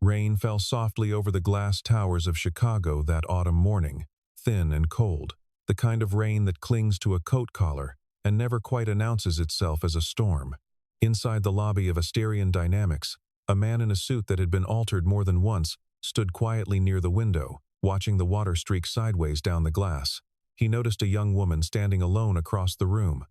Rain fell softly over the glass towers of Chicago that autumn morning, thin and cold, the kind of rain that clings to a coat collar and never quite announces itself as a storm. Inside the lobby of Asterion Dynamics, a man in a suit that had been altered more than once stood quietly near the window, watching the water streak sideways down the glass. He noticed a young woman standing alone across the room,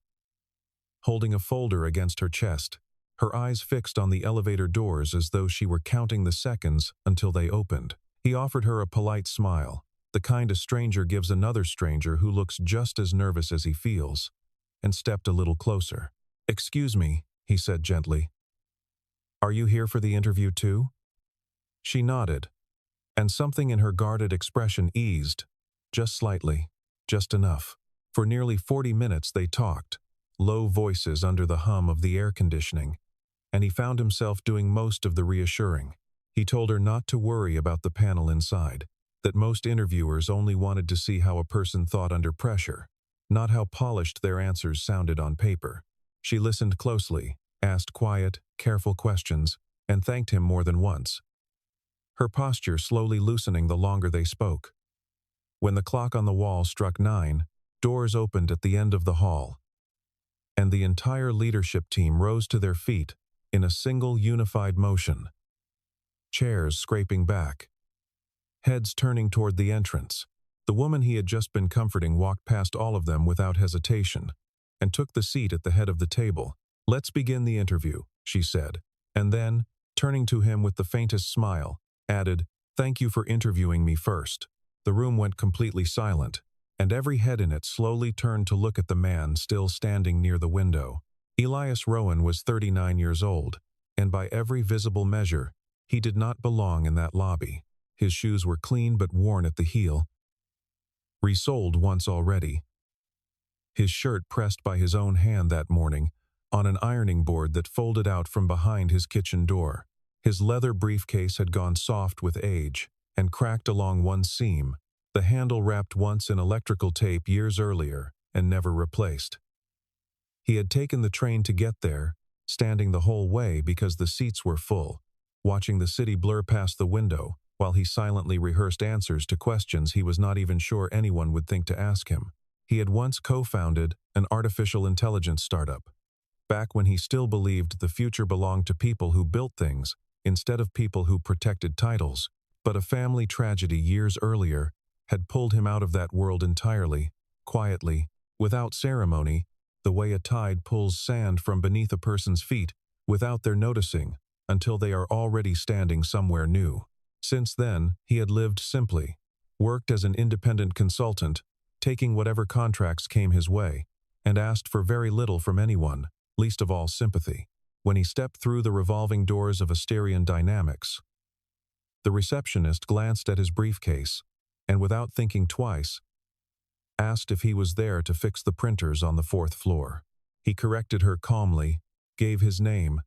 holding a folder against her chest, her eyes fixed on the elevator doors as though she were counting the seconds until they opened. He offered her a polite smile, the kind a stranger gives another stranger who looks just as nervous as he feels, and stepped a little closer. "Excuse me," he said gently. "Are you here for the interview too?" She nodded, and something in her guarded expression eased, just slightly, just enough. For nearly 40 minutes they talked, low voices under the hum of the air conditioning, and he found himself doing most of the reassuring. He told her not to worry about the panel inside, that most interviewers only wanted to see how a person thought under pressure, not how polished their answers sounded on paper. She listened closely, asked quiet, careful questions, and thanked him more than once, her posture slowly loosening the longer they spoke. When the clock on the wall struck 9, doors opened at the end of the hall, and the entire leadership team rose to their feet in a single unified motion. Chairs scraping back, heads turning toward the entrance. The woman he had just been comforting walked past all of them without hesitation and took the seat at the head of the table. "Let's begin the interview," she said, and then, turning to him with the faintest smile, added, "Thank you for interviewing me first." The room went completely silent, and every head in it slowly turned to look at the man still standing near the window. Elias Rowan was 39 years old, and by every visible measure, he did not belong in that lobby. His shoes were clean but worn at the heel, resoled once already. His shirt pressed by his own hand that morning on an ironing board that folded out from behind his kitchen door. His leather briefcase had gone soft with age and cracked along one seam, the handle wrapped once in electrical tape years earlier and never replaced. He had taken the train to get there, standing the whole way because the seats were full, watching the city blur past the window while he silently rehearsed answers to questions he was not even sure anyone would think to ask him. He had once co-founded an artificial intelligence startup, back when he still believed the future belonged to people who built things instead of people who protected titles. But a family tragedy years earlier had pulled him out of that world entirely, quietly, without ceremony, the way a tide pulls sand from beneath a person's feet without their noticing until they are already standing somewhere new. Since then, he had lived simply, worked as an independent consultant, taking whatever contracts came his way, and asked for very little from anyone, least of all sympathy. When he stepped through the revolving doors of Asterion Dynamics, the receptionist glanced at his briefcase, and without thinking twice, asked if he was there to fix the printers on the 4th floor. He corrected her calmly, gave his name,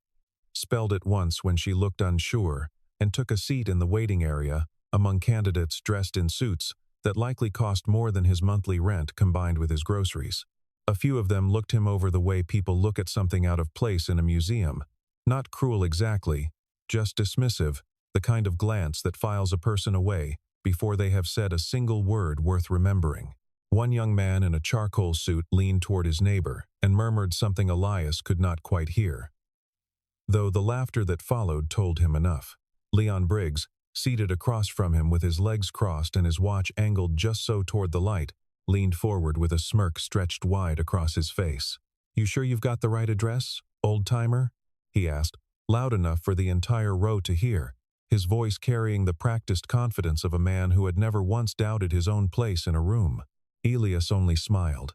spelled it once when she looked unsure, and took a seat in the waiting area among candidates dressed in suits that likely cost more than his monthly rent combined with his groceries. A few of them looked him over the way people look at something out of place in a museum. Not cruel exactly, just dismissive, the kind of glance that files a person away before they have said a single word worth remembering. One young man in a charcoal suit leaned toward his neighbor and murmured something Elias could not quite hear, though the laughter that followed told him enough. Leon Briggs, seated across from him with his legs crossed and his watch angled just so toward the light, leaned forward with a smirk stretched wide across his face. "You sure you've got the right address, old-timer?" he asked, loud enough for the entire row to hear, his voice carrying the practiced confidence of a man who had never once doubted his own place in a room. Elias only smiled.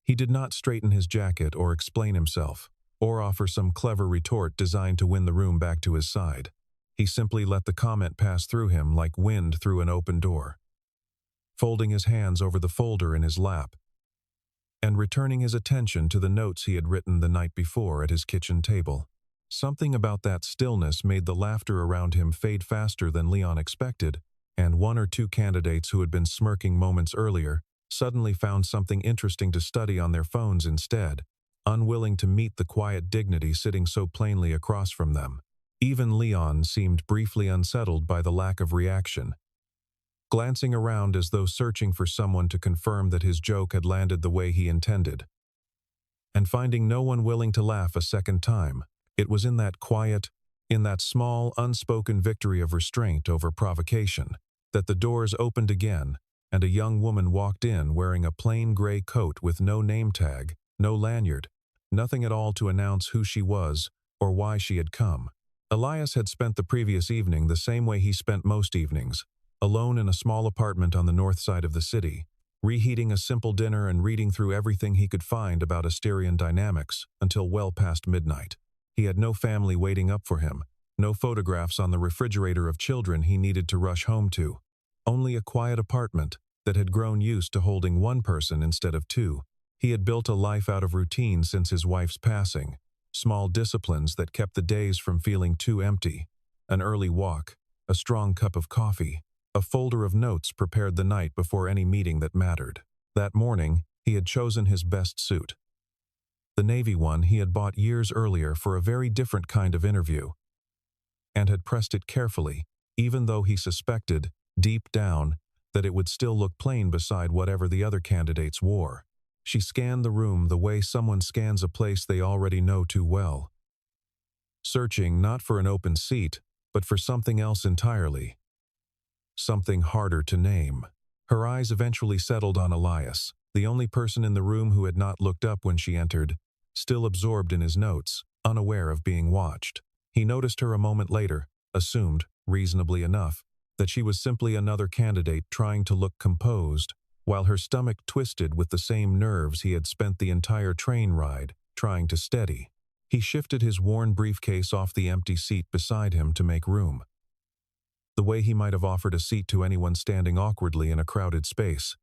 He did not straighten his jacket or explain himself, or offer some clever retort designed to win the room back to his side. He simply let the comment pass through him like wind through an open door, folding his hands over the folder in his lap, and returning his attention to the notes he had written the night before at his kitchen table. Something about that stillness made the laughter around him fade faster than Leon expected, and one or two candidates who had been smirking moments earlier suddenly found something interesting to study on their phones instead, unwilling to meet the quiet dignity sitting so plainly across from them. Even Leon seemed briefly unsettled by the lack of reaction, glancing around as though searching for someone to confirm that his joke had landed the way he intended. And finding no one willing to laugh a second time, it was in that small, unspoken victory of restraint over provocation, that the doors opened again, and a young woman walked in wearing a plain gray coat with no name tag, no lanyard, nothing at all to announce who she was or why she had come. Elias had spent the previous evening the same way he spent most evenings, alone in a small apartment on the north side of the city, reheating a simple dinner and reading through everything he could find about Asterian dynamics until well past midnight. He had no family waiting up for him, no photographs on the refrigerator of children he needed to rush home to, only a quiet apartment that had grown used to holding one person instead of two. He had built a life out of routine since his wife's passing, small disciplines that kept the days from feeling too empty, an early walk, a strong cup of coffee, a folder of notes prepared the night before any meeting that mattered. That morning, he had chosen his best suit, the navy one he had bought years earlier for a very different kind of interview, and had pressed it carefully, even though he suspected, deep down, that it would still look plain beside whatever the other candidates wore. She scanned the room the way someone scans a place they already know too well, searching not for an open seat, but for something else entirely, something harder to name. Her eyes eventually settled on Elias, the only person in the room who had not looked up when she entered, still absorbed in his notes, unaware of being watched. He noticed her a moment later, assumed, reasonably enough, that she was simply another candidate trying to look composed, while her stomach twisted with the same nerves he had spent the entire train ride trying to steady. He shifted his worn briefcase off the empty seat beside him to make room, the way he might have offered a seat to anyone standing awkwardly in a crowded space,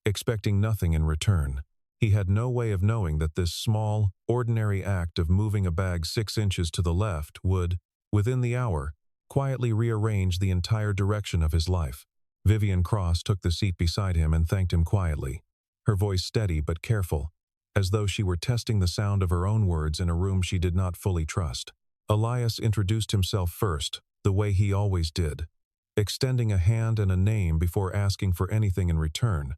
expecting nothing in return. He had no way of knowing that this small, ordinary act of moving a bag 6 inches to the left would, within the hour, quietly rearrange the entire direction of his life. Vivian Cross took the seat beside him and thanked him quietly, her voice steady but careful, as though she were testing the sound of her own words in a room she did not fully trust. Elias introduced himself first, the way he always did, extending a hand and a name before asking for anything in return,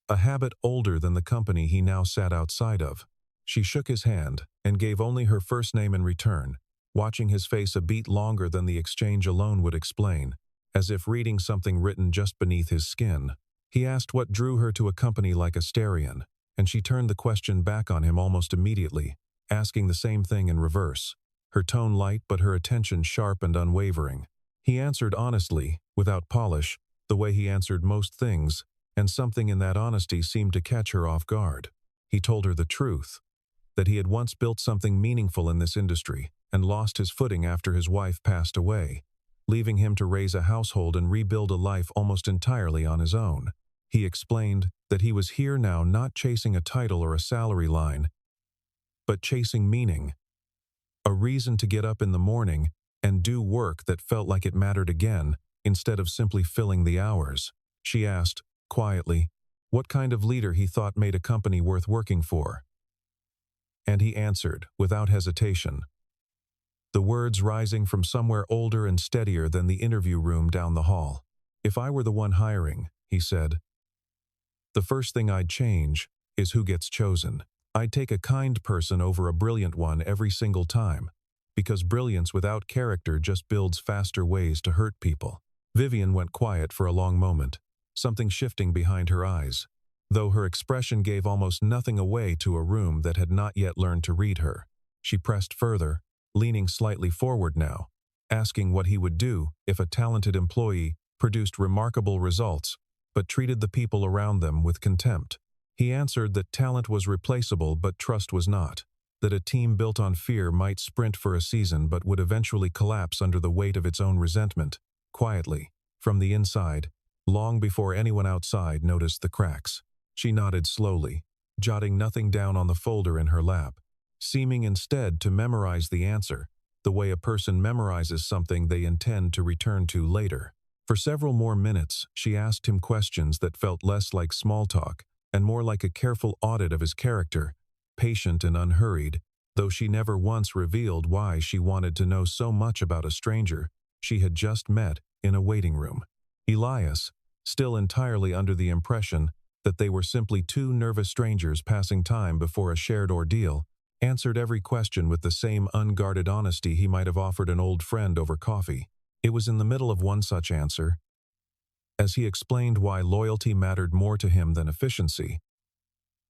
a habit older than the company he now sat outside of. She shook his hand and gave only her first name in return, watching his face a beat longer than the exchange alone would explain, as if reading something written just beneath his skin. He asked what drew her to a company like Asterian, and she turned the question back on him almost immediately, asking the same thing in reverse, her tone light but her attention sharp and unwavering. He answered honestly, without polish, the way he answered most things, and something in that honesty seemed to catch her off guard. He told her the truth, that he had once built something meaningful in this industry and lost his footing after his wife passed away, leaving him to raise a household and rebuild a life almost entirely on his own. He explained that he was here now not chasing a title or a salary line, but chasing meaning, a reason to get up in the morning and do work that felt like it mattered again, instead of simply filling the hours. She asked, quietly, what kind of leader he thought made a company worth working for. And he answered, without hesitation, the words rising from somewhere older and steadier than the interview room down the hall. If I were the one hiring, he said, the first thing I'd change is who gets chosen. I'd take a kind person over a brilliant one every single time, because brilliance without character just builds faster ways to hurt people. Vivian went quiet for a long moment, something shifting behind her eyes, though her expression gave almost nothing away to a room that had not yet learned to read her. She pressed further, leaning slightly forward now, asking what he would do if a talented employee produced remarkable results but treated the people around them with contempt. He answered that talent was replaceable but trust was not, that a team built on fear might sprint for a season but would eventually collapse under the weight of its own resentment, quietly, from the inside, long before anyone outside noticed the cracks. She nodded slowly, jotting nothing down on the folder in her lap, seeming instead to memorize the answer, the way a person memorizes something they intend to return to later. For several more minutes, she asked him questions that felt less like small talk and more like a careful audit of his character, patient and unhurried, though she never once revealed why she wanted to know so much about a stranger she had just met in a waiting room. Elias, still entirely under the impression that they were simply two nervous strangers passing time before a shared ordeal, answered every question with the same unguarded honesty he might have offered an old friend over coffee. It was in the middle of one such answer, as he explained why loyalty mattered more to him than efficiency,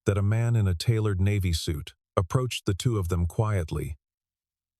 that a man in a tailored navy suit approached the two of them quietly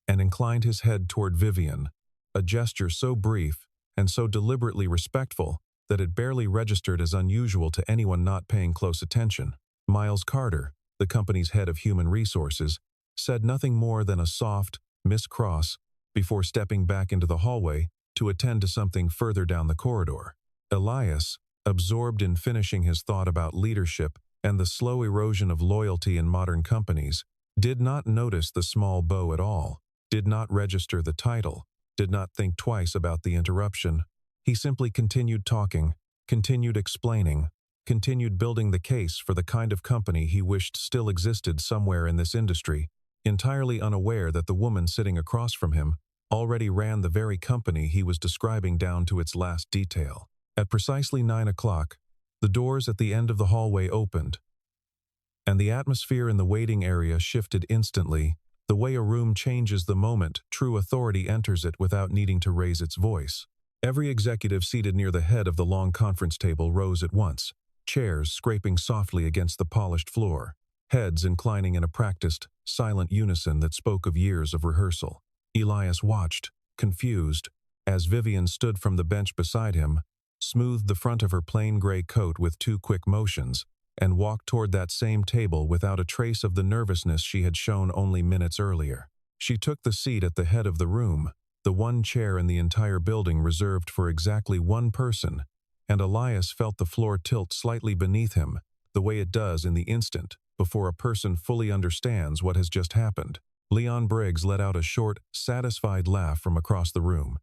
and inclined his head toward Vivian, a gesture so brief and so deliberately respectful that it barely registered as unusual to anyone not paying close attention. Miles Carter, the company's head of human resources, said nothing more than a soft "Miss Cross" before stepping back into the hallway to attend to something further down the corridor. Elias, absorbed in finishing his thought about leadership and the slow erosion of loyalty in modern companies, did not notice the small bow at all, did not register the title, did not think twice about the interruption. He simply continued talking, continued explaining, continued building the case for the kind of company he wished still existed somewhere in this industry, entirely unaware that the woman sitting across from him already ran the very company he was describing down to its last detail. At precisely 9 o'clock, the doors at the end of the hallway opened, and the atmosphere in the waiting area shifted instantly, the way a room changes the moment true authority enters it without needing to raise its voice. Every executive seated near the head of the long conference table rose at once, chairs scraping softly against the polished floor, heads inclining in a practiced, silent unison that spoke of years of rehearsal. Elias watched, confused, as Vivian stood from the bench beside him, smoothed the front of her plain gray coat with 2 quick motions, and walked toward that same table without a trace of the nervousness she had shown only minutes earlier. She took the seat at the head of the room, the one chair in the entire building reserved for exactly one person, and Elias felt the floor tilt slightly beneath him, the way it does in the instant before a person fully understands what has just happened. Leon Briggs let out a short, satisfied laugh from across the room,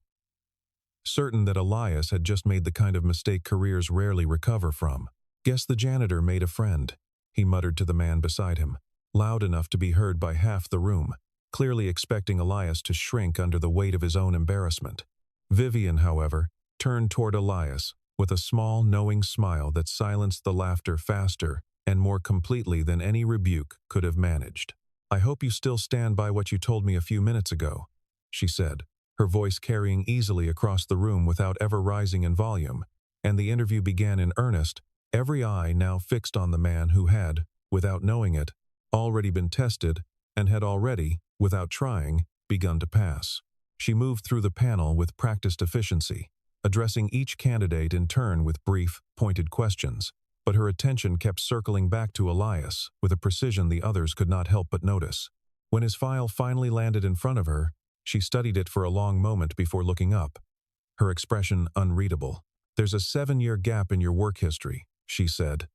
certain that Elias had just made the kind of mistake careers rarely recover from. "Guess the janitor made a friend," he muttered to the man beside him, loud enough to be heard by half the room, clearly expecting Elias to shrink under the weight of his own embarrassment. Vivian, however, turned toward Elias with a small, knowing smile that silenced the laughter faster and more completely than any rebuke could have managed. "I hope you still stand by what you told me a few minutes ago," she said, her voice carrying easily across the room without ever rising in volume, and the interview began in earnest, every eye now fixed on the man who had, without knowing it, already been tested and had already, without trying, begun to pass. She moved through the panel with practiced efficiency, addressing each candidate in turn with brief, pointed questions, but her attention kept circling back to Elias with a precision the others could not help but notice. When his file finally landed in front of her, she studied it for a long moment before looking up, her expression unreadable. "There's a 7-year gap in your work history," she said.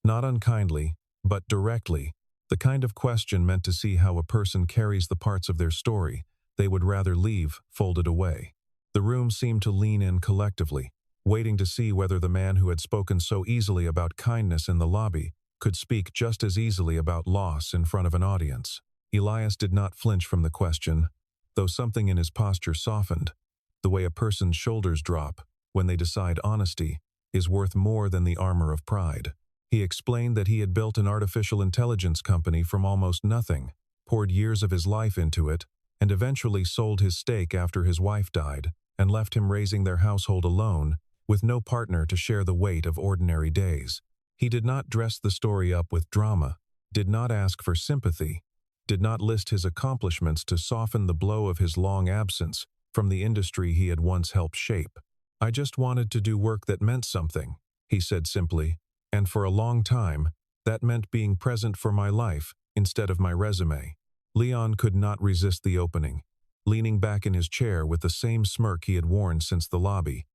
Not unkindly, but directly, the kind of question meant to see how a person carries the parts of their story they would rather leave folded away. The room seemed to lean in collectively, waiting to see whether the man who had spoken so easily about kindness in the lobby could speak just as easily about loss in front of an audience. Elias did not flinch from the question, though something in his posture softened, the way a person's shoulders drop when they decide honesty is worth more than the armor of pride. He explained that he had built an artificial intelligence company from almost nothing, poured years of his life into it, and eventually sold his stake after his wife died, and left him raising their household alone, with no partner to share the weight of ordinary days. He did not dress the story up with drama, did not ask for sympathy, did not list his accomplishments to soften the blow of his long absence from the industry he had once helped shape. "I just wanted to do work that meant something," he said simply, "and for a long time, that meant being present for my life instead of my resume." Leon could not resist the opening, leaning back in his chair with the same smirk he had worn since the lobby,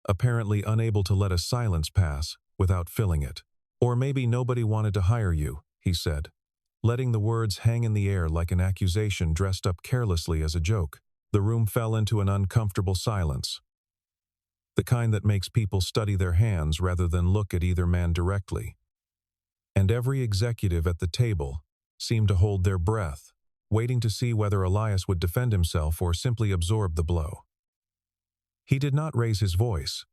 apparently unable to let a silence pass without filling it. "Or maybe nobody wanted to hire you," he said, letting the words hang in the air like an accusation dressed up carelessly as a joke. The room fell into an uncomfortable silence, the kind that makes people study their hands rather than look at either man directly. And every executive at the table, seemed to hold their breath, waiting to see whether Elias would defend himself or simply absorb the blow. He did not raise his voice.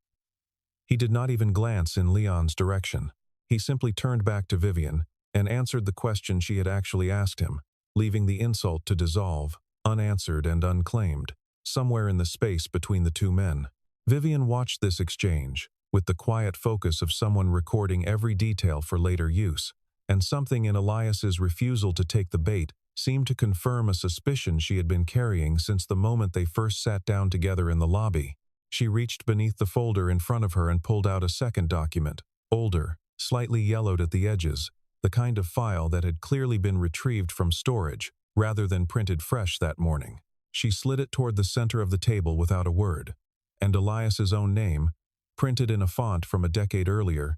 He did not even glance in Leon's direction. He simply turned back to Vivian and answered the question she had actually asked him, leaving the insult to dissolve, unanswered and unclaimed, somewhere in the space between the two men. Vivian watched this exchange, with the quiet focus of someone recording every detail for later use, and something in Elias's refusal to take the bait seemed to confirm a suspicion she had been carrying since the moment they first sat down together in the lobby. She reached beneath the folder in front of her and pulled out a second document, older, slightly yellowed at the edges, the kind of file that had clearly been retrieved from storage, rather than printed fresh that morning. She slid it toward the center of the table without a word, and Elias's own name, printed in a font from a decade earlier,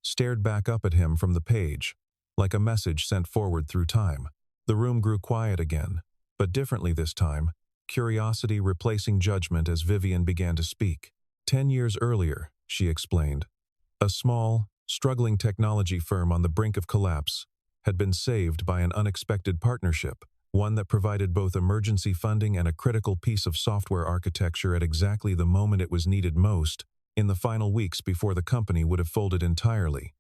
stared back up at him from the page, like a message sent forward through time. The room grew quiet again, but differently this time, curiosity replacing judgment as Vivian began to speak. 10 years earlier, she explained, a small, struggling technology firm on the brink of collapse had been saved by an unexpected partnership, one that provided both emergency funding and a critical piece of software architecture at exactly the moment it was needed most, in the final weeks before the company would have folded entirely.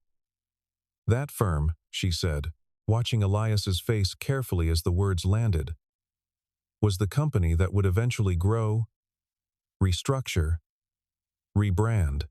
That firm, she said, watching Elias's face carefully as the words landed, was the company that would eventually grow, restructure, rebrand,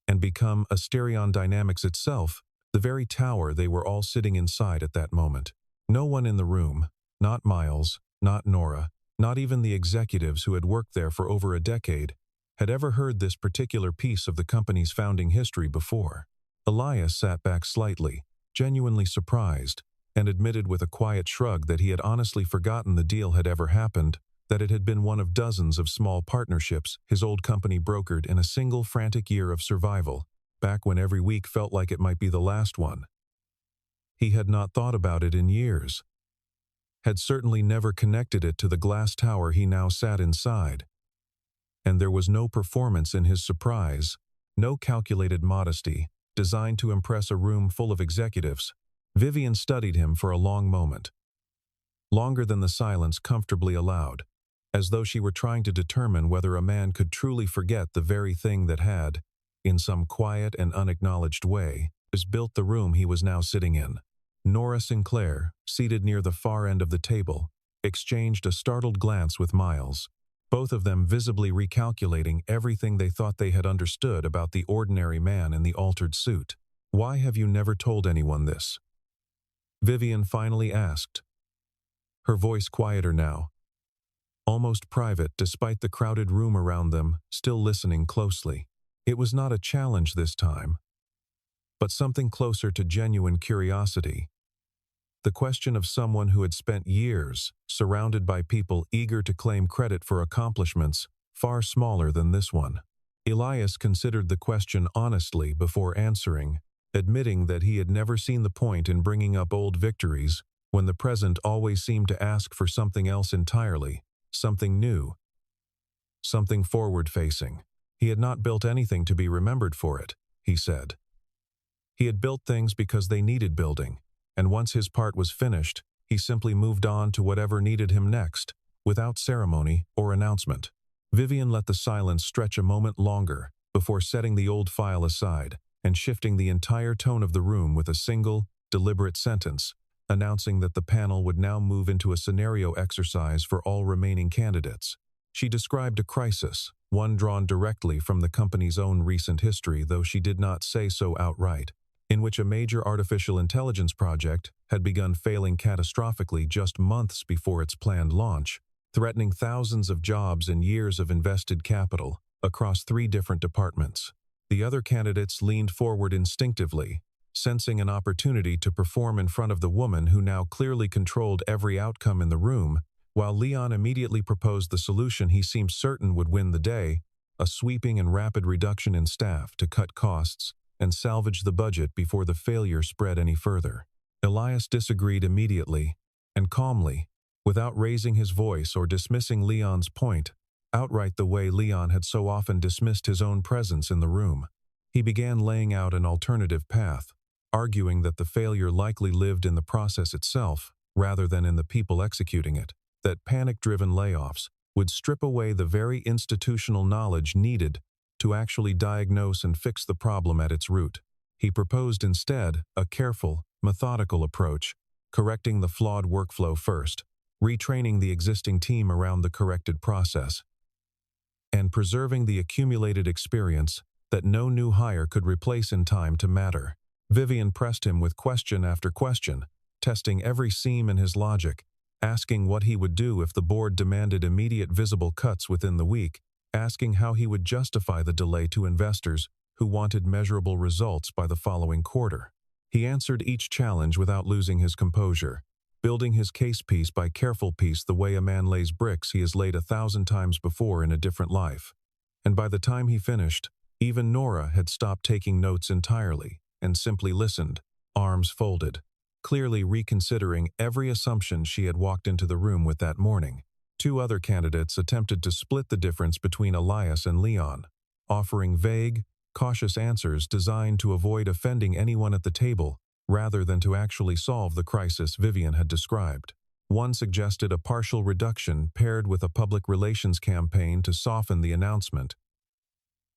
and become Asterion Dynamics itself, the very tower they were all sitting inside at that moment. No one in the room, not Miles, not Nora, not even the executives who had worked there for over a decade, had ever heard this particular piece of the company's founding history before. Elias sat back slightly, genuinely surprised, and admitted with a quiet shrug that he had honestly forgotten the deal had ever happened, that it had been one of dozens of small partnerships his old company brokered in a single frantic year of survival, back when every week felt like it might be the last one. He had not thought about it in years, had certainly never connected it to the glass tower he now sat inside. And there was no performance in his surprise, no calculated modesty, designed to impress a room full of executives. Vivian studied him for a long moment, longer than the silence comfortably allowed, as though she were trying to determine whether a man could truly forget the very thing that had, in some quiet and unacknowledged way, built the room he was now sitting in. Nora Sinclair, seated near the far end of the table, exchanged a startled glance with Miles, both of them visibly recalculating everything they thought they had understood about the ordinary man in the altered suit. "Why have you never told anyone this?" Vivian finally asked, her voice quieter now, almost private despite the crowded room around them still listening closely. It was not a challenge this time, but something closer to genuine curiosity. The question of someone who had spent years surrounded by people eager to claim credit for accomplishments far smaller than this one. Elias considered the question honestly before answering, admitting that he had never seen the point in bringing up old victories when the present always seemed to ask for something else entirely, something new, something forward-facing. He had not built anything to be remembered for it, he said. He had built things because they needed building, and once his part was finished, he simply moved on to whatever needed him next, without ceremony or announcement. Vivian let the silence stretch a moment longer before setting the old file aside and shifting the entire tone of the room with a single, deliberate sentence, announcing that the panel would now move into a scenario exercise for all remaining candidates. She described a crisis, one drawn directly from the company's own recent history, though she did not say so outright, in which a major artificial intelligence project had begun failing catastrophically just months before its planned launch, threatening thousands of jobs and years of invested capital across 3 different departments. The other candidates leaned forward instinctively, sensing an opportunity to perform in front of the woman who now clearly controlled every outcome in the room, while Leon immediately proposed the solution he seemed certain would win the day, a sweeping and rapid reduction in staff to cut costs and salvage the budget before the failure spread any further. Elias disagreed immediately and calmly, without raising his voice or dismissing Leon's point, outright the way Leon had so often dismissed his own presence in the room. He began laying out an alternative path, arguing that the failure likely lived in the process itself rather than in the people executing it, that panic-driven layoffs would strip away the very institutional knowledge needed to actually diagnose and fix the problem at its root. He proposed instead a careful, methodical approach, correcting the flawed workflow first, retraining the existing team around the corrected process, and preserving the accumulated experience that no new hire could replace in time to matter. Vivian pressed him with question after question, testing every seam in his logic, asking what he would do if the board demanded immediate visible cuts within the week, asking how he would justify the delay to investors who wanted measurable results by the following quarter. He answered each challenge without losing his composure, building his case piece by careful piece the way a man lays bricks he has laid 1,000 times before in a different life. And by the time he finished, even Nora had stopped taking notes entirely and simply listened, arms folded, clearly reconsidering every assumption she had walked into the room with that morning. 2 other candidates attempted to split the difference between Elias and Leon, offering vague, cautious answers designed to avoid offending anyone at the table rather than to actually solve the crisis Vivian had described. One suggested a partial reduction paired with a public relations campaign to soften the announcement,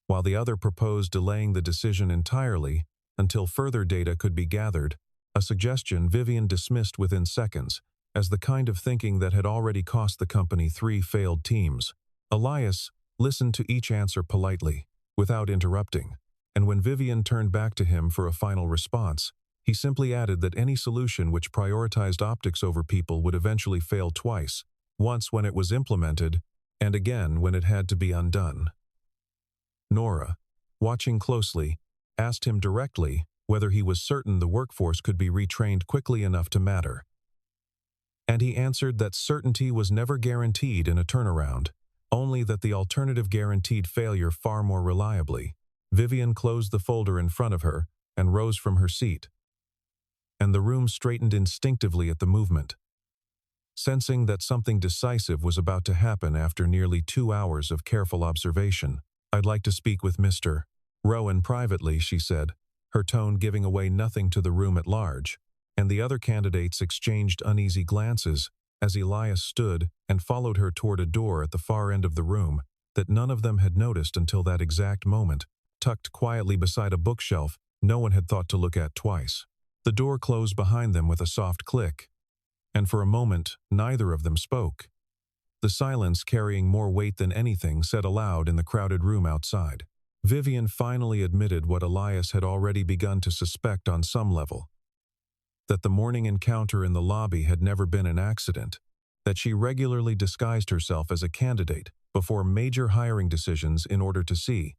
while the other proposed delaying the decision entirely until further data could be gathered, a suggestion Vivian dismissed within seconds as the kind of thinking that had already cost the company 3 failed teams. Elias listened to each answer politely, without interrupting, and when Vivian turned back to him for a final response, he simply added that any solution which prioritized optics over people would eventually fail twice, once when it was implemented, and again when it had to be undone. Nora, watching closely, asked him directly whether he was certain the workforce could be retrained quickly enough to matter. And he answered that certainty was never guaranteed in a turnaround, only that the alternative guaranteed failure far more reliably. Vivian closed the folder in front of her and rose from her seat, and the room straightened instinctively at the movement. Sensing that something decisive was about to happen after nearly 2 hours of careful observation, "I'd like to speak with Mr. Rowan privately," she said, her tone giving away nothing to the room at large, and the other candidates exchanged uneasy glances as Elias stood and followed her toward a door at the far end of the room that none of them had noticed until that exact moment, tucked quietly beside a bookshelf no one had thought to look at twice. The door closed behind them with a soft click, and for a moment neither of them spoke, the silence carrying more weight than anything said aloud in the crowded room outside. Vivian finally admitted what Elias had already begun to suspect on some level, that the morning encounter in the lobby had never been an accident, that she regularly disguised herself as a candidate before major hiring decisions in order to see,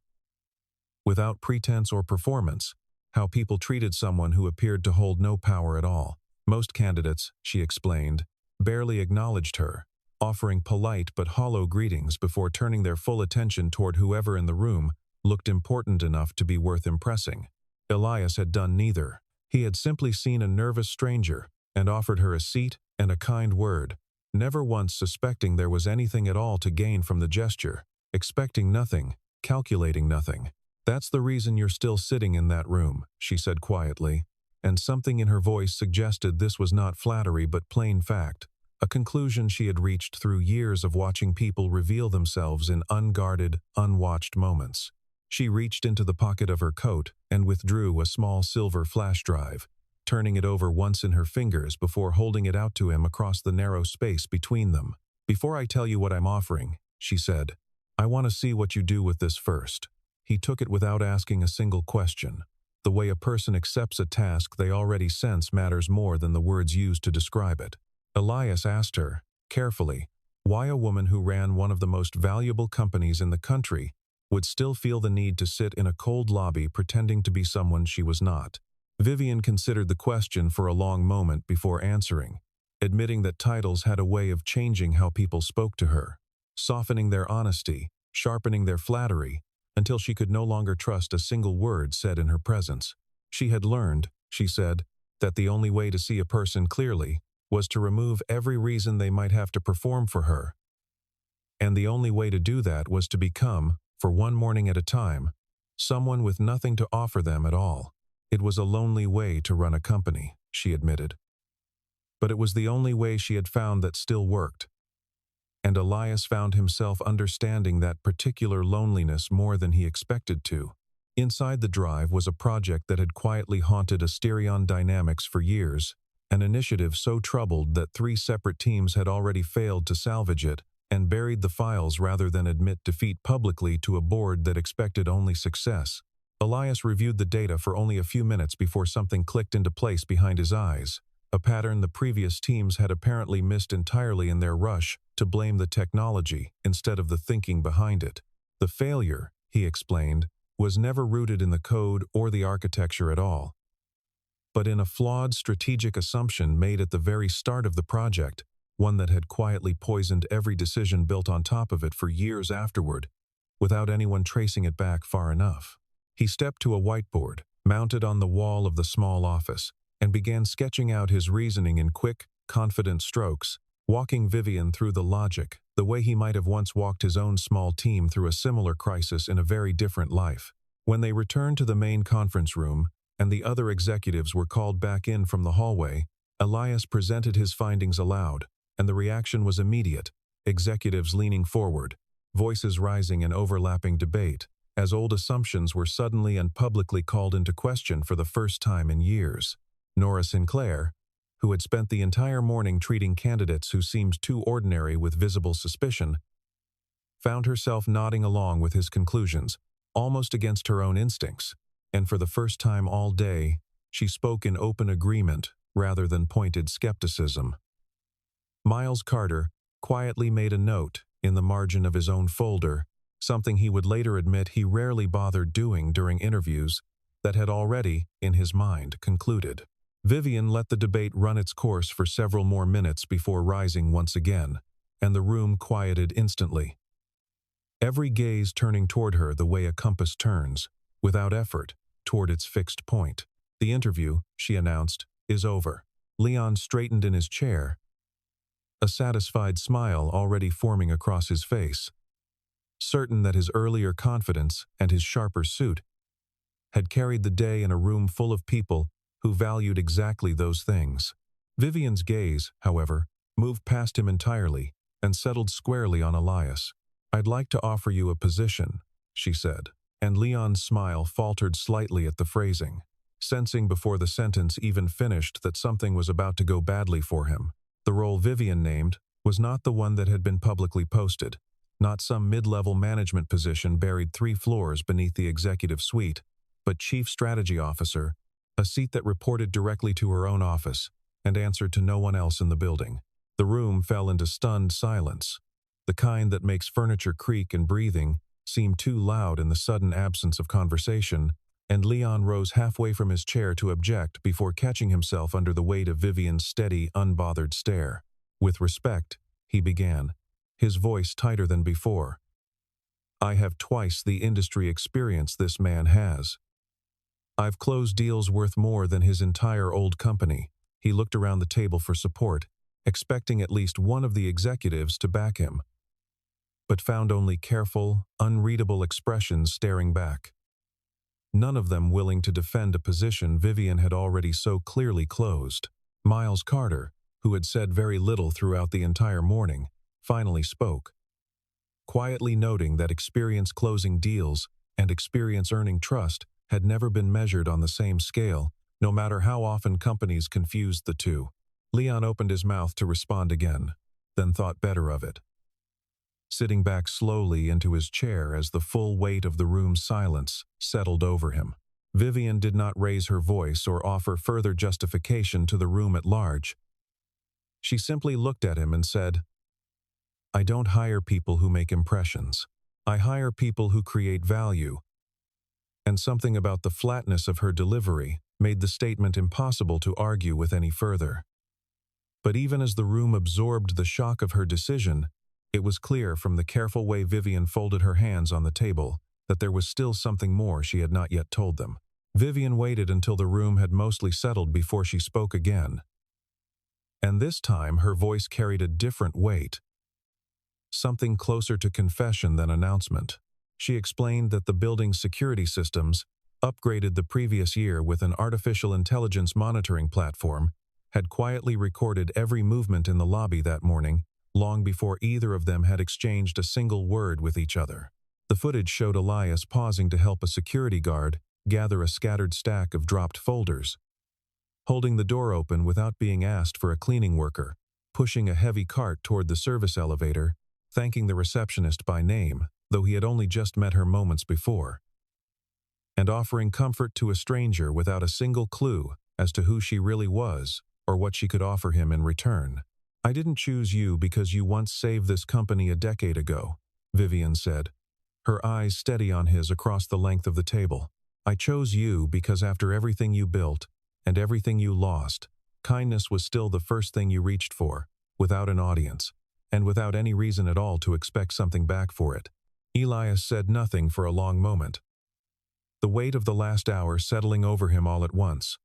without pretense or performance, how people treated someone who appeared to hold no power at all. Most candidates, she explained, barely acknowledged her, offering polite but hollow greetings before turning their full attention toward whoever in the room looked important enough to be worth impressing. Elias had done neither. He had simply seen a nervous stranger and offered her a seat and a kind word, never once suspecting there was anything at all to gain from the gesture, expecting nothing, calculating nothing. "That's the reason you're still sitting in that room," she said quietly, and something in her voice suggested this was not flattery but plain fact, a conclusion she had reached through years of watching people reveal themselves in unguarded, unwatched moments. She reached into the pocket of her coat and withdrew a small silver flash drive, turning it over once in her fingers before holding it out to him across the narrow space between them. "Before I tell you what I'm offering," she said, "I want to see what you do with this first." He took it without asking a single question. The way a person accepts a task they already sense matters more than the words used to describe it. Elias asked her, carefully, why a woman who ran one of the most valuable companies in the country would still feel the need to sit in a cold lobby pretending to be someone she was not. Vivian considered the question for a long moment before answering, admitting that titles had a way of changing how people spoke to her, softening their honesty, sharpening their flattery, until she could no longer trust a single word said in her presence. She had learned, she said, that the only way to see a person clearly was to remove every reason they might have to perform for her. And the only way to do that was to become, for one morning at a time, someone with nothing to offer them at all. It was a lonely way to run a company, she admitted. But it was the only way she had found that still worked. And Elias found himself understanding that particular loneliness more than he expected to. Inside the drive was a project that had quietly haunted Asterion Dynamics for years, an initiative so troubled that 3 separate teams had already failed to salvage it and buried the files rather than admit defeat publicly to a board that expected only success. Elias reviewed the data for only a few minutes before something clicked into place behind his eyes, a pattern the previous teams had apparently missed entirely in their rush to blame the technology instead of the thinking behind it. The failure, he explained, was never rooted in the code or the architecture at all, but in a flawed strategic assumption made at the very start of the project, one that had quietly poisoned every decision built on top of it for years afterward, without anyone tracing it back far enough. He stepped to a whiteboard, mounted on the wall of the small office, and began sketching out his reasoning in quick, confident strokes, walking Vivian through the logic, the way he might have once walked his own small team through a similar crisis in a very different life. When they returned to the main conference room, and the other executives were called back in from the hallway, Elias presented his findings aloud, and the reaction was immediate, executives leaning forward, voices rising in overlapping debate, as old assumptions were suddenly and publicly called into question for the first time in years. Nora Sinclair, who had spent the entire morning treating candidates who seemed too ordinary with visible suspicion, found herself nodding along with his conclusions, almost against her own instincts, and for the first time all day, she spoke in open agreement rather than pointed skepticism. Miles Carter quietly made a note in the margin of his own folder, something he would later admit he rarely bothered doing during interviews, that had already, in his mind, concluded. Vivian let the debate run its course for several more minutes before rising once again, and the room quieted instantly. Every gaze turning toward her the way a compass turns, without effort, toward its fixed point. "The interview," she announced, "is over." Leon straightened in his chair, a satisfied smile already forming across his face, certain that his earlier confidence and his sharper suit had carried the day in a room full of people who valued exactly those things. Vivian's gaze, however, moved past him entirely and settled squarely on Elias. "I'd like to offer you a position," she said, and Leon's smile faltered slightly at the phrasing, sensing before the sentence even finished that something was about to go badly for him. The role Vivian named was not the one that had been publicly posted, not some mid-level management position buried 3 floors beneath the executive suite, but Chief Strategy Officer, a seat that reported directly to her own office and answered to no one else in the building. The room fell into stunned silence, the kind that makes furniture creak and breathing seem too loud in the sudden absence of conversation, and Leon rose halfway from his chair to object before catching himself under the weight of Vivian's steady, unbothered stare. "With respect," he began, his voice tighter than before, "I have twice the industry experience this man has. I've closed deals worth more than his entire old company." He looked around the table for support, expecting at least one of the executives to back him, but found only careful, unreadable expressions staring back. None of them willing to defend a position Vivian had already so clearly closed. Miles Carter, who had said very little throughout the entire morning, finally spoke, quietly noting that experience closing deals and experience earning trust had never been measured on the same scale, no matter how often companies confused the two. Leon opened his mouth to respond again, then thought better of it, sitting back slowly into his chair as the full weight of the room's silence settled over him. Vivian did not raise her voice or offer further justification to the room at large. She simply looked at him and said, "I don't hire people who make impressions. I hire people who create value." And something about the flatness of her delivery made the statement impossible to argue with any further. But even as the room absorbed the shock of her decision, it was clear from the careful way Vivian folded her hands on the table that there was still something more she had not yet told them. Vivian waited until the room had mostly settled before she spoke again. And this time her voice carried a different weight, something closer to confession than announcement. She explained that the building's security systems, upgraded the previous year with an artificial intelligence monitoring platform, had quietly recorded every movement in the lobby that morning, long before either of them had exchanged a single word with each other. The footage showed Elias pausing to help a security guard gather a scattered stack of dropped folders, holding the door open without being asked for a cleaning worker, pushing a heavy cart toward the service elevator, thanking the receptionist by name, though he had only just met her moments before, and offering comfort to a stranger without a single clue as to who she really was or what she could offer him in return. "I didn't choose you because you once saved this company a decade ago," Vivian said, her eyes steady on his across the length of the table. "I chose you because after everything you built and everything you lost, kindness was still the first thing you reached for, without an audience, and without any reason at all to expect something back for it." Elias said nothing for a long moment, the weight of the last hour settling over him all at once.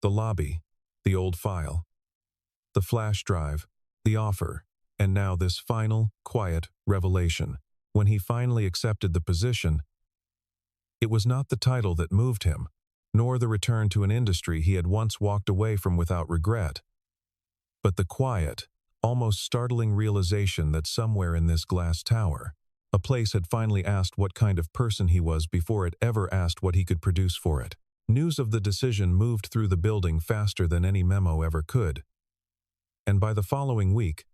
The lobby, the old file, the flash drive, the offer, and now this final, quiet revelation. When he finally accepted the position, it was not the title that moved him, nor the return to an industry he had once walked away from without regret, but the quiet, almost startling realization that somewhere in this glass tower, a place had finally asked what kind of person he was before it ever asked what he could produce for it. News of the decision moved through the building faster than any memo ever could, and by the following week,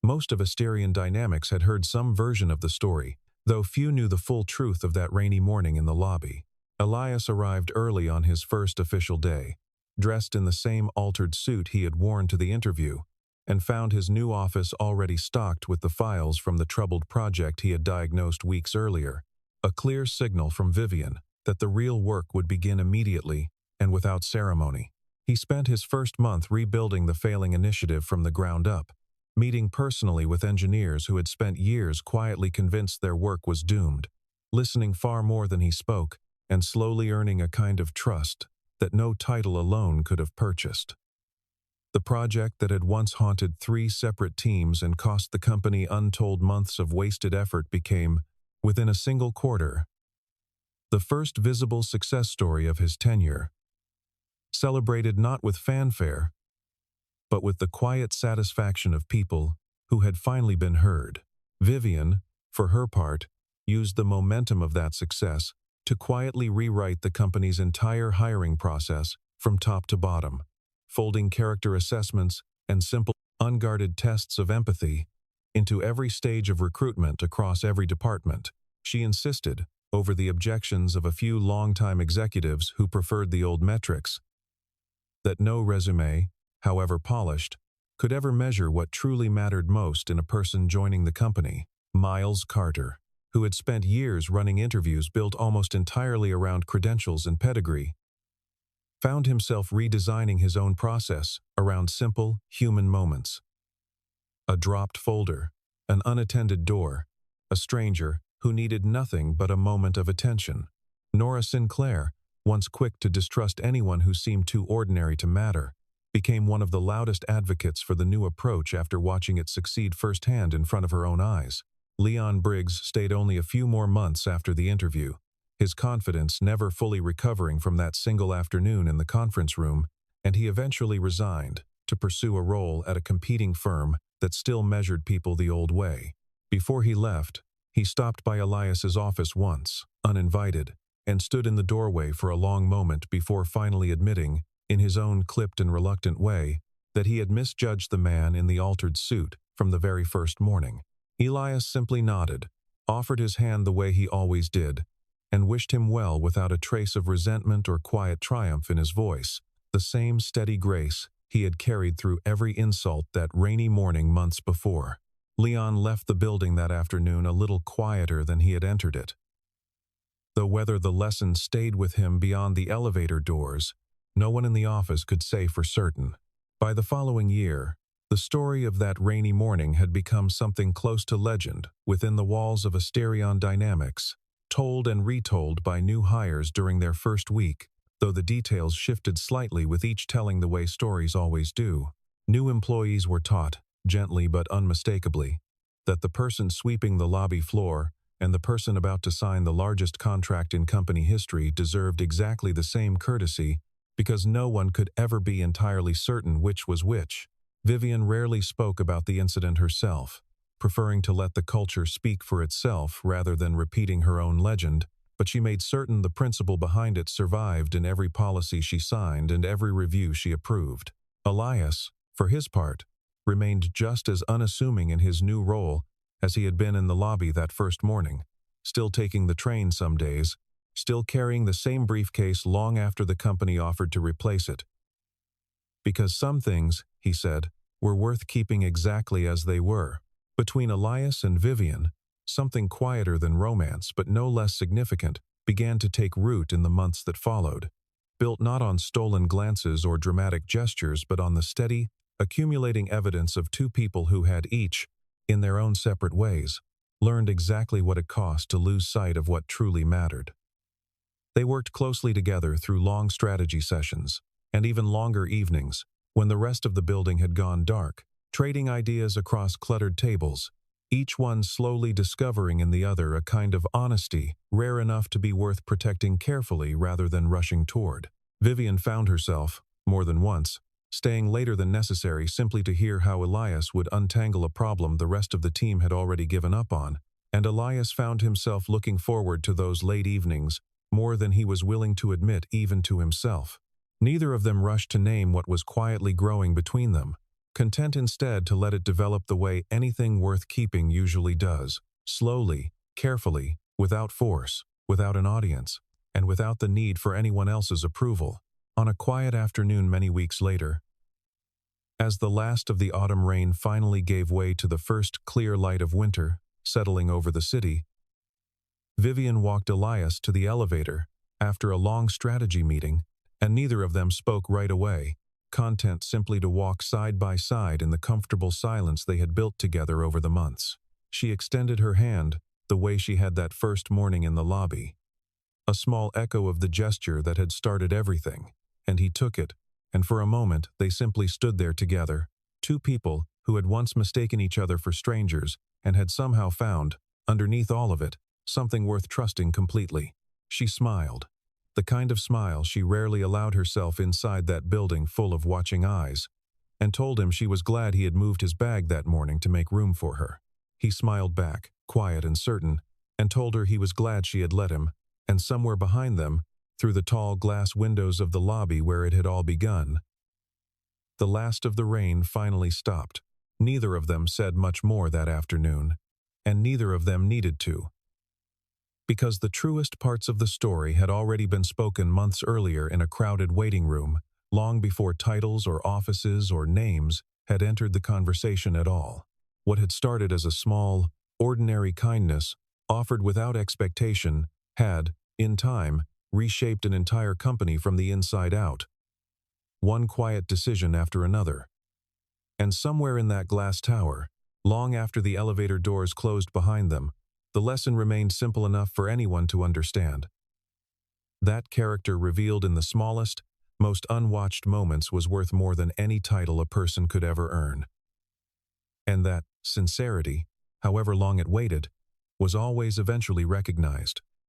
most of Asterion Dynamics had heard some version of the story, though few knew the full truth of that rainy morning in the lobby. Elias arrived early on his first official day, dressed in the same altered suit he had worn to the interview, and found his new office already stocked with the files from the troubled project he had diagnosed weeks earlier, a clear signal from Vivian that the real work would begin immediately and without ceremony. He spent his first month rebuilding the failing initiative from the ground up, meeting personally with engineers who had spent years quietly convinced their work was doomed, listening far more than he spoke, and slowly earning a kind of trust that no title alone could have purchased. The project that had once haunted 3 separate teams and cost the company untold months of wasted effort became, within a single quarter, the first visible success story of his tenure, celebrated not with fanfare, but with the quiet satisfaction of people who had finally been heard. Vivian, for her part, used the momentum of that success to quietly rewrite the company's entire hiring process from top to bottom, folding character assessments and simple, unguarded tests of empathy into every stage of recruitment across every department. She insisted, over the objections of a few longtime executives who preferred the old metrics, that no resume, however polished, could ever measure what truly mattered most in a person joining the company. Miles Carter, who had spent years running interviews built almost entirely around credentials and pedigree, found himself redesigning his own process around simple, human moments. A dropped folder, an unattended door, a stranger who needed nothing but a moment of attention. Nora Sinclair, once quick to distrust anyone who seemed too ordinary to matter, became one of the loudest advocates for the new approach after watching it succeed firsthand in front of her own eyes. Leon Briggs stayed only a few more months after the interview, his confidence never fully recovering from that single afternoon in the conference room, and he eventually resigned to pursue a role at a competing firm that still measured people the old way. Before he left, he stopped by Elias's office once, uninvited, and stood in the doorway for a long moment before finally admitting, in his own clipped and reluctant way, that he had misjudged the man in the altered suit from the very first morning. Elias simply nodded, offered his hand the way he always did, and wished him well without a trace of resentment or quiet triumph in his voice, the same steady grace he had carried through every insult that rainy morning months before. Leon left the building that afternoon a little quieter than he had entered it, though whether the lesson stayed with him beyond the elevator doors, no one in the office could say for certain. By the following year, the story of that rainy morning had become something close to legend within the walls of Asterion Dynamics, told and retold by new hires during their first week, though the details shifted slightly with each telling the way stories always do. New employees were taught, gently but unmistakably, that the person sweeping the lobby floor and the person about to sign the largest contract in company history deserved exactly the same courtesy because no one could ever be entirely certain which was which. Vivian rarely spoke about the incident herself, preferring to let the culture speak for itself rather than repeating her own legend, but she made certain the principle behind it survived in every policy she signed and every review she approved. Elias, for his part, remained just as unassuming in his new role as he had been in the lobby that first morning, still taking the train some days, still carrying the same briefcase long after the company offered to replace it. Because some things, he said, were worth keeping exactly as they were. Between Elias and Vivian, something quieter than romance but no less significant began to take root in the months that followed, built not on stolen glances or dramatic gestures but on the steady, accumulating evidence of two people who had each, in their own separate ways, learned exactly what it cost to lose sight of what truly mattered. They worked closely together through long strategy sessions, and even longer evenings, when the rest of the building had gone dark, trading ideas across cluttered tables, each one slowly discovering in the other a kind of honesty rare enough to be worth protecting carefully rather than rushing toward. Vivian found herself, more than once, staying later than necessary simply to hear how Elias would untangle a problem the rest of the team had already given up on, and Elias found himself looking forward to those late evenings more than he was willing to admit even to himself. Neither of them rushed to name what was quietly growing between them, content instead to let it develop the way anything worth keeping usually does, slowly, carefully, without force, without an audience, and without the need for anyone else's approval. On a quiet afternoon many weeks later, as the last of the autumn rain finally gave way to the first clear light of winter settling over the city, Vivian walked Elias to the elevator after a long strategy meeting, and neither of them spoke right away, content simply to walk side by side in the comfortable silence they had built together over the months. She extended her hand the way she had that first morning in the lobby, a small echo of the gesture that had started everything, and he took it, and for a moment they simply stood there together, two people who had once mistaken each other for strangers and had somehow found, underneath all of it, something worth trusting completely. She smiled, the kind of smile she rarely allowed herself inside that building full of watching eyes, and told him she was glad he had moved his bag that morning to make room for her. He smiled back, quiet and certain, and told her he was glad she had let him, and somewhere behind them, through the tall glass windows of the lobby where it had all begun, the last of the rain finally stopped. Neither of them said much more that afternoon, and neither of them needed to, because the truest parts of the story had already been spoken months earlier in a crowded waiting room, long before titles or offices or names had entered the conversation at all. What had started as a small, ordinary kindness, offered without expectation, had, in time, reshaped an entire company from the inside out, one quiet decision after another. And somewhere in that glass tower, long after the elevator doors closed behind them, the lesson remained simple enough for anyone to understand. That character revealed in the smallest, most unwatched moments was worth more than any title a person could ever earn. And that sincerity, however long it waited, was always eventually recognized.